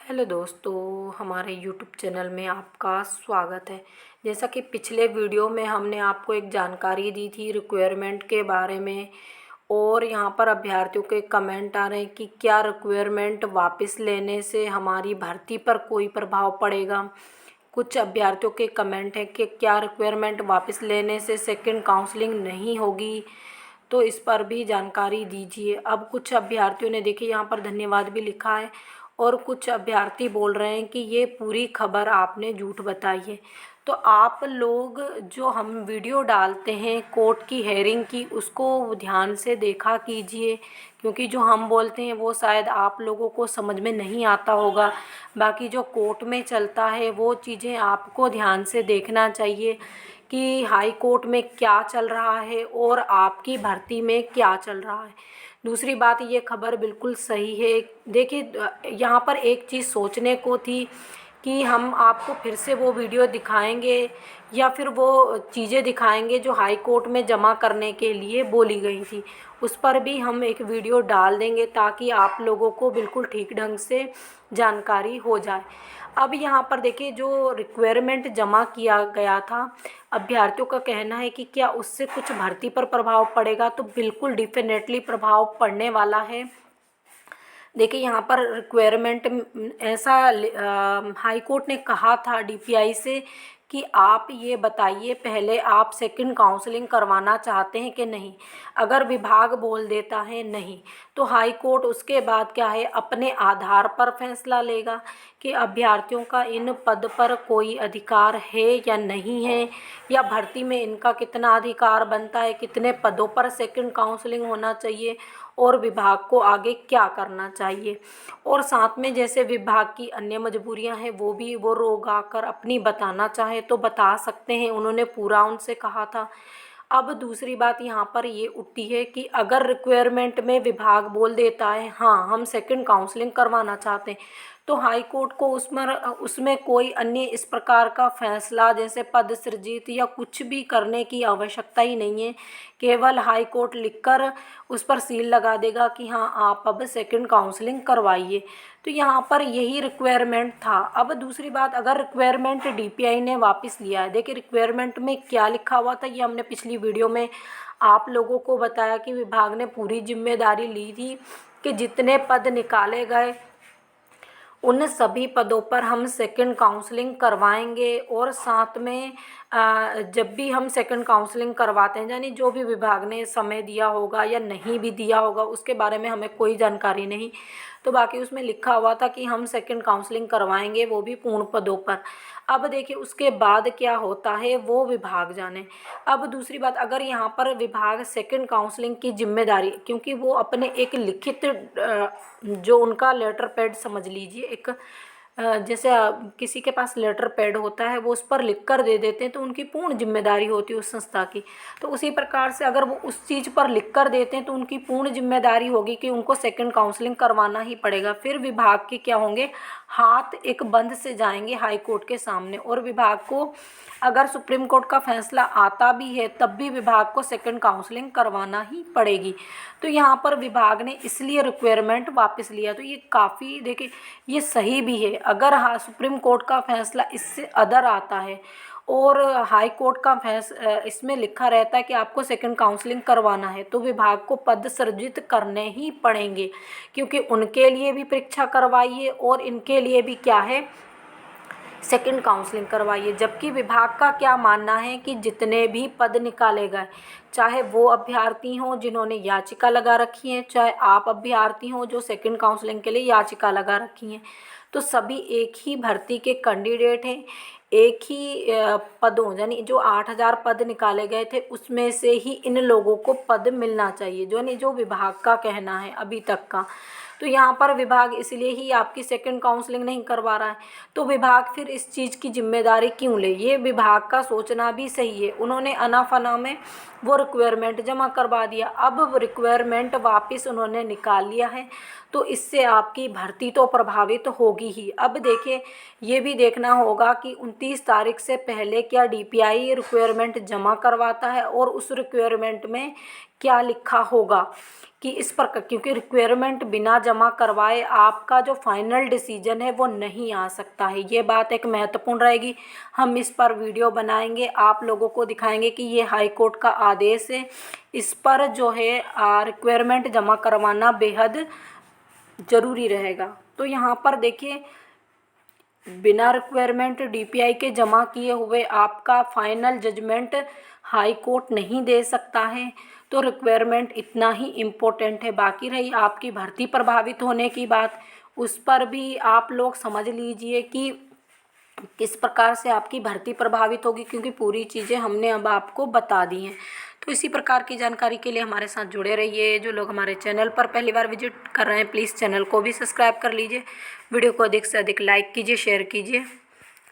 Hello दोस्तों, हमारे YouTube channel में आपका स्वागत है। जैसा कि पिछले वीडियो में हमने आपको एक जानकारी दी थी रिक्वायरमेंट के बारे में, और यहाँ पर अभ्यर्थियों के कमेंट आ रहे हैं कि क्या रिक्वायरमेंट वापस लेने से हमारी भर्ती पर कोई प्रभाव पड़ेगा। कुछ अभ्यर्थियों के कमेंट हैं कि क्या रिक्वायरमेंट वापस लेने से सेकंड काउंसलिंग नहीं होगी, तो इस पर भी जानकारी दीजिए। अब कुछ अभ्यर्थियों ने देखिए यहाँ पर धन्यवाद भी लिखा है, और कुछ अभ्यर्थी बोल रहे हैं कि ये पूरी खबर आपने झूठ बताई है। तो आप लोग जो हम वीडियो डालते हैं कोर्ट की हेयरिंग की, उसको ध्यान से देखा कीजिए, क्योंकि जो हम बोलते हैं वो शायद आप लोगों को समझ में नहीं आता होगा। बाकी जो कोर्ट में चलता है वो चीज़ें आपको ध्यान से देखना चाहिए कि हाई कोर्ट में क्या चल रहा है और आपकी भर्ती में क्या चल रहा है। दूसरी बात, ये खबर बिल्कुल सही है। देखिए, यहाँ पर एक चीज़ सोचने को थी कि हम आपको फिर से वो वीडियो दिखाएंगे या फिर वो चीज़ें दिखाएंगे जो हाई कोर्ट में जमा करने के लिए बोली गई थी। उस पर भी हम एक वीडियो डाल देंगे ताकि आप लोगों को बिल्कुल ठीक ढंग से जानकारी हो जाए। अब यहाँ पर देखिए, जो रिक्वायरमेंट जमा किया गया था, अभ्यर्थियों का कहना है कि क्या उससे कुछ भर्ती पर प्रभाव पड़ेगा, तो बिल्कुल डिफिनेटली प्रभाव पड़ने वाला है। देखिए यहाँ पर रिक्वायरमेंट ऐसा हाई कोर्ट ने कहा था डीपीआई से कि आप ये बताइए पहले आप सेकंड काउंसलिंग करवाना चाहते हैं कि नहीं। अगर विभाग बोल देता है नहीं, तो हाई कोर्ट उसके बाद क्या है, अपने आधार पर फैसला लेगा कि अभ्यर्थियों का इन पद पर कोई अधिकार है या नहीं है, या भर्ती में इनका कितना अधिकार बनता है, कितने पदों पर सेकंड काउंसलिंग होना चाहिए, और विभाग को आगे क्या करना चाहिए। और साथ में जैसे विभाग की अन्य मजबूरियां हैं वो भी वो रोग आकर अपनी बताना चाहे तो बता सकते हैं, उन्होंने पूरा उनसे कहा था। अब दूसरी बात यहाँ पर ये उठती है कि अगर रिक्वायरमेंट में विभाग बोल देता है हाँ हम सेकंड काउंसलिंग करवाना चाहते हैं, तो हाई कोर्ट को उसमें कोई अन्य इस प्रकार का फैसला जैसे पद सृजित या कुछ भी करने की आवश्यकता ही नहीं है। केवल हाई कोर्ट लिखकर उस पर सील लगा देगा कि हाँ आप अब सेकंड काउंसलिंग करवाइए। तो यहाँ पर यही रिक्वायरमेंट था। अब दूसरी बात, अगर रिक्वायरमेंट डीपीआई ने वापस लिया है, देखिए रिक्वायरमेंट में क्या लिखा हुआ था ये हमने पिछली वीडियो में आप लोगों को बताया कि विभाग ने पूरी जिम्मेदारी ली थी कि जितने पद निकाले गए उन सभी पदों पर हम सेकंड काउंसलिंग करवाएंगे। और साथ में जब भी हम सेकंड काउंसलिंग करवाते हैं, यानी जो भी विभाग ने समय दिया होगा या नहीं भी दिया होगा उसके बारे में हमें कोई जानकारी नहीं, तो बाकी उसमें लिखा हुआ था कि हम सेकंड काउंसलिंग करवाएंगे, वो भी पूर्ण पदों पर। अब देखिए उसके बाद क्या होता है वो विभाग जाने। अब दूसरी बात, अगर यहाँ पर विभाग सेकंड काउंसलिंग की जिम्मेदारी, क्योंकि वो अपने एक लिखित जो उनका लेटर पैड समझ लीजिए, एक जैसे किसी के पास लेटर पैड होता है वो उस पर लिख कर दे देते हैं, तो उनकी पूर्ण जिम्मेदारी होती है उस संस्था की। तो उसी प्रकार से अगर वो उस चीज़ पर लिख कर देते हैं तो उनकी पूर्ण जिम्मेदारी होगी कि उनको सेकंड काउंसलिंग करवाना ही पड़ेगा। फिर विभाग के क्या होंगे, हाथ एक बंद से जाएंगे हाई कोर्ट के सामने, और विभाग को अगर सुप्रीम कोर्ट का फैसला आता भी है तब भी विभाग को सेकंड काउंसलिंग करवाना ही पड़ेगी। तो यहाँ पर विभाग ने इसलिए रिक्वायरमेंट वापस लिया। तो ये काफ़ी, देखिए ये सही भी है। अगर हाँ सुप्रीम कोर्ट का फैसला इससे अदर आता है और हाई कोर्ट का इसमें लिखा रहता है कि आपको सेकंड काउंसलिंग करवाना है, तो विभाग को पद सृजित करने ही पड़ेंगे, क्योंकि उनके लिए भी परीक्षा करवाइए और इनके लिए भी क्या है, सेकंड काउंसलिंग करवाइए। जबकि विभाग का क्या मानना है कि जितने भी पद निकाले गए, चाहे वो अभ्यर्थी हों जिन्होंने याचिका लगा रखी है, चाहे आप अभ्यर्थी हों जो सेकंड काउंसलिंग के लिए याचिका लगा रखी हैं, तो सभी एक ही भर्ती के कैंडिडेट हैं। एक ही पदों, यानी जो 8,000 पद निकाले गए थे उसमें से ही इन लोगों को पद मिलना चाहिए, जो विभाग का कहना है अभी तक का। तो यहाँ पर विभाग इसलिए ही आपकी सेकंड काउंसलिंग नहीं करवा रहा है। तो विभाग फिर इस चीज़ की जिम्मेदारी क्यों ले, ये विभाग का सोचना भी सही है। उन्होंने अनाफना में वो रिक्वायरमेंट जमा करवा दिया, अब वो रिक्वायरमेंट वापस उन्होंने निकाल लिया है, तो इससे आपकी भर्ती तो प्रभावित होगी ही। अब देखिए ये भी देखना होगा कि 29 तारीख से पहले क्या डीपीआई रिक्वायरमेंट जमा करवाता है और उस रिक्वायरमेंट में क्या लिखा होगा, कि इस पर, क्योंकि रिक्वायरमेंट बिना जमा करवाए आपका जो फाइनल डिसीजन है वो नहीं आ सकता है। ये बात एक महत्वपूर्ण रहेगी। हम इस पर वीडियो बनाएंगे, आप लोगों को दिखाएंगे कि ये हाई कोर्ट का आदेश है, इस पर जो है रिक्वायरमेंट जमा करवाना बेहद ज़रूरी रहेगा। तो यहाँ पर देखिए, बिना रिक्वायरमेंट डीपीआई के जमा किए हुए आपका फाइनल जजमेंट हाई कोर्ट नहीं दे सकता है। तो रिक्वायरमेंट इतना ही इम्पोर्टेंट है। बाकी रही आपकी भर्ती प्रभावित होने की बात, उस पर भी आप लोग समझ लीजिए कि किस प्रकार से आपकी भर्ती प्रभावित होगी, क्योंकि पूरी चीज़ें हमने अब आपको बता दी हैं। तो इसी प्रकार की जानकारी के लिए हमारे साथ जुड़े रहिए। जो लोग हमारे चैनल पर पहली बार विजिट कर रहे हैं, प्लीज़ चैनल को भी सब्सक्राइब कर लीजिए। वीडियो को अधिक से अधिक लाइक कीजिए, शेयर कीजिए।